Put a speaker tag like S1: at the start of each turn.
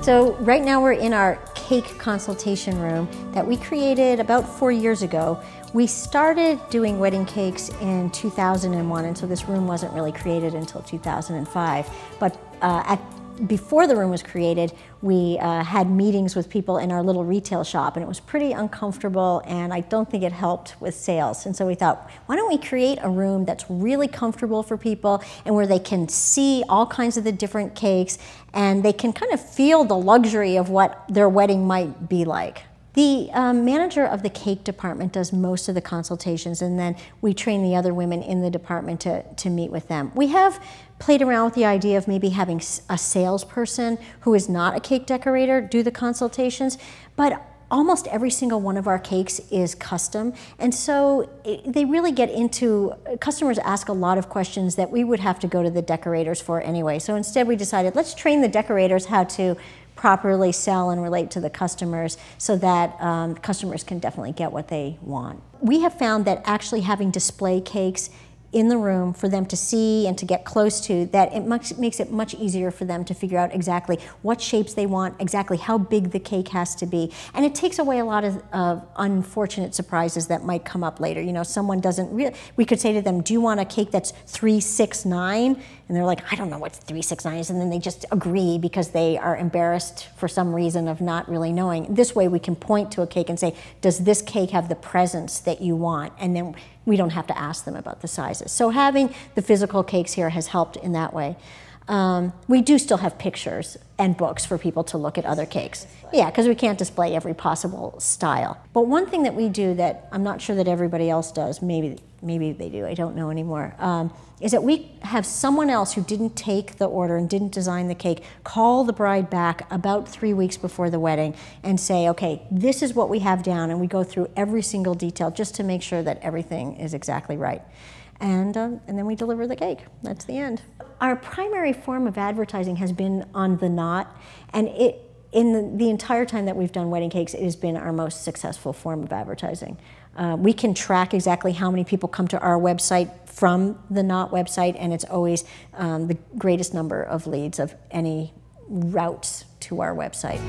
S1: So right now we're in our cake consultation room that we created about 4 years ago. We started doing wedding cakes in 2001, and so this room wasn't really created until 2005. But before the room was created, we had meetings with people in our little retail shop, and it was pretty uncomfortable, and I don't think it helped with sales. And so we thought, why don't we create a room that's really comfortable for people and where they can see all kinds of the different cakes and they can kind of feel the luxury of what their wedding might be like. The manager of the cake department does most of the consultations, and then we train the other women in the department to meet with them. We have played around with the idea of maybe having a salesperson who is not a cake decorator do the consultations, but almost every single one of our cakes is custom, and so they really get into, customers ask a lot of questions that we would have to go to the decorators for anyway. So instead we decided, let's train the decorators how to properly sell and relate to the customers so that customers can definitely get what they want. We have found that actually having display cakes in the room for them to see and to get close to, that it makes it much easier for them to figure out exactly what shapes they want, exactly how big the cake has to be. And it takes away a lot of unfortunate surprises that might come up later. You know, someone doesn't really, we could say to them, do you want a cake that's 3, 6, 9? And they're like, I don't know what 3, 6, 9 is, and then they just agree because they are embarrassed for some reason of not really knowing. This way we can point to a cake and say, does this cake have the presence that you want? And then we don't have to ask them about the sizes. So having the physical cakes here has helped in that way. We do still have pictures and books for people to look at other cakes. Yeah, because we can't display every possible style. But one thing that we do that I'm not sure that everybody else does, maybe they do, I don't know anymore, is that we have someone else who didn't take the order and didn't design the cake call the bride back about 3 weeks before the wedding and say, okay, this is what we have down, and we go through every single detail just to make sure that everything is exactly right. And then we deliver the cake. That's the end. Our primary form of advertising has been on The Knot, and in the entire time that we've done wedding cakes, it has been our most successful form of advertising. We can track exactly how many people come to our website from the Knot website, and it's always the greatest number of leads of any routes to our website.